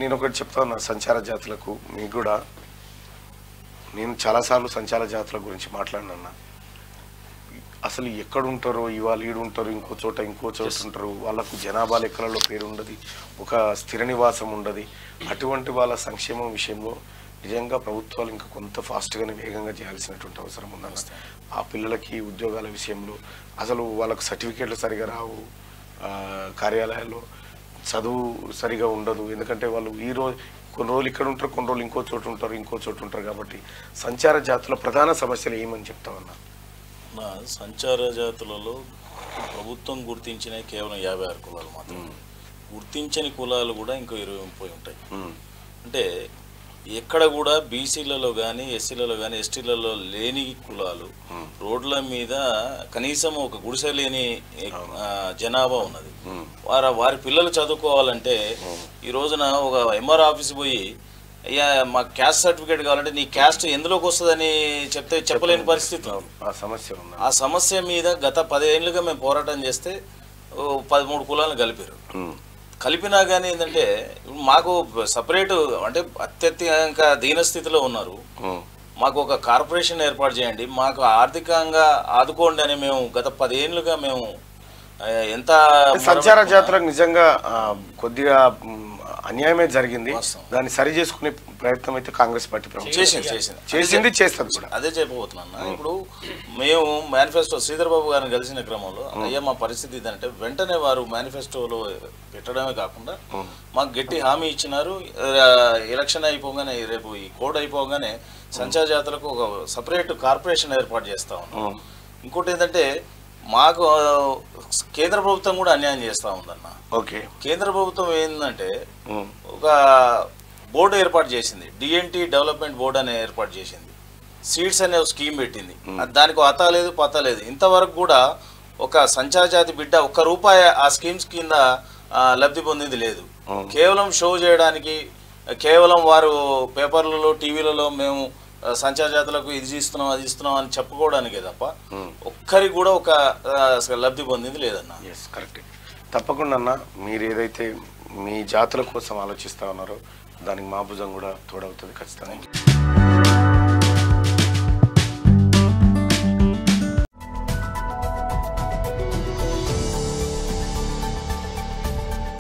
నేను ఒకటి చెప్తా ఉన్నా సంచార జాతులకు మీకు కూడా నేను చాలాసార్లు సంచార జాతుల గురించి మాట్లాడినా. అసలు ఎక్కడ ఉంటారో ఇవాళ ఈడు ఉంటారు, ఇంకో చోట ఉంటారు, వాళ్ళకు జనాభా లెక్కలలో పేరు ఉండదు, ఒక స్థిర నివాసం ఉండదు. అటువంటి వాళ్ళ సంక్షేమం విషయంలో నిజంగా ప్రభుత్వాలు ఇంకా కొంత ఫాస్ట్గానే వేగంగా చేయాల్సినటువంటి అవసరం ఉందన్న. ఆ పిల్లలకి ఉద్యోగాల విషయంలో అసలు వాళ్ళకు సర్టిఫికేట్లు సరిగా రావు, కార్యాలయాల్లో చదువు సరిగా ఉండదు. ఎందుకంటే వాళ్ళు కొన్ని రోజులు ఇక్కడ ఉంటారు, కొన్ని రోజులు ఇంకో చోటు ఉంటారు. కాబట్టి సంచార జాతుల ప్రధాన సమస్యలు ఏమని చెప్తామన్నా? సంచార జాతులలో ప్రభుత్వం గుర్తించిన కేవలం 56 కులాలు మాత్రం. గుర్తించని కులాలు కూడా ఇంకో 20-30 ఉంటాయి. అంటే ఎక్కడ కూడా బీసీలలో కానీ ఎస్సీలలో కానీ ఎస్టీలలో లేని కులాలు రోడ్ల మీద కనీసం ఒక గుడిసె లేని జనాభా ఉన్నది. వారి పిల్లలు చదువుకోవాలంటే ఈ రోజున ఒక ఎంఆర్ ఆఫీస్ పోయి అయ్యా మా క్యాస్ట్ సర్టిఫికేట్ కావాలంటే నీ క్యాస్ట్ ఎందులోకి వస్తుందని చెప్పలేని పరిస్థితి. ఆ సమస్య మీద గత 10 ఏళ్ళుగా మేము పోరాటం చేస్తే 13 కులాలను కలిపినా కానీ ఏంటంటే మాకు సపరేట్ అంటే అత్యధికంగా దీనస్థితిలో ఉన్నారు, మాకు ఒక కార్పొరేషన్ ఏర్పాటు చేయండి, మాకు ఆర్థికంగా ఆదుకోండి అని మేము గత 10 ఏళ్ళుగా మేము ఎంత సంచార జాతులకు నిజంగా కొద్దిగా అన్యాయమే జరిగింది. దాన్ని సరి చేసుకునే ప్రయత్నం అయితే కాంగ్రెస్ పార్టీ చేసింది చేస్తుంది కూడా. అదే చెప్పబోతున్నా. ఇప్పుడు మేము మేనిఫెస్టో శ్రీధర్ బాబు గారిని కలిసిన క్రమంలో అయ్యా మా పరిస్థితి ఇదంటే వెంటనే వారు మేనిఫెస్టోలో పెట్టడమే కాకుండా మాకు గట్టి హామీ ఇచ్చినారు. ఎలక్షన్ అయిపోగానే రేపు ఈ కోడ్ అయిపోగానే సంచార జాతులకు ఒక సపరేట్ కార్పొరేషన్ ఏర్పాటు చేస్తా ఉన్నాం. ఇంకోటి ఏంటంటే మాకు కేంద్ర ప్రభుత్వం కూడా అన్యాయం చేస్తూ ఉందన్న. ఓకే, కేంద్ర ప్రభుత్వం ఏంటంటే ఒక బోర్డు ఏర్పాటు చేసింది, డిఎన్టీ డెవలప్మెంట్ బోర్డు అనే ఏర్పాటు చేసింది, సీడ్స్ అనే ఒక స్కీమ్ పెట్టింది. దానికి అతా లేదు పతా లేదు. ఇంతవరకు కూడా ఒక సంచార జాతి బిడ్డ ₹1 ఆ స్కీమ్స్ కింద లబ్ధి పొందింది లేదు. కేవలం షో చేయడానికి, కేవలం వారు పేపర్లలో టీవీలలో మేము సంచార జాతులకు ఇది ఇస్తున్నాం అది ఇస్తున్నాం అని చెప్పుకోవడానికే తప్ప ఒక్కరికి కూడా ఒక లబ్ధి పొందింది లేదన్న. కరెక్ట్. తప్పకుండా అన్న, మీరు ఏదైతే మీ జాతుల కోసం ఆలోచిస్తా ఉన్నారో దానికి మా భుజం కూడా తోడవుతుంది ఖచ్చితంగా.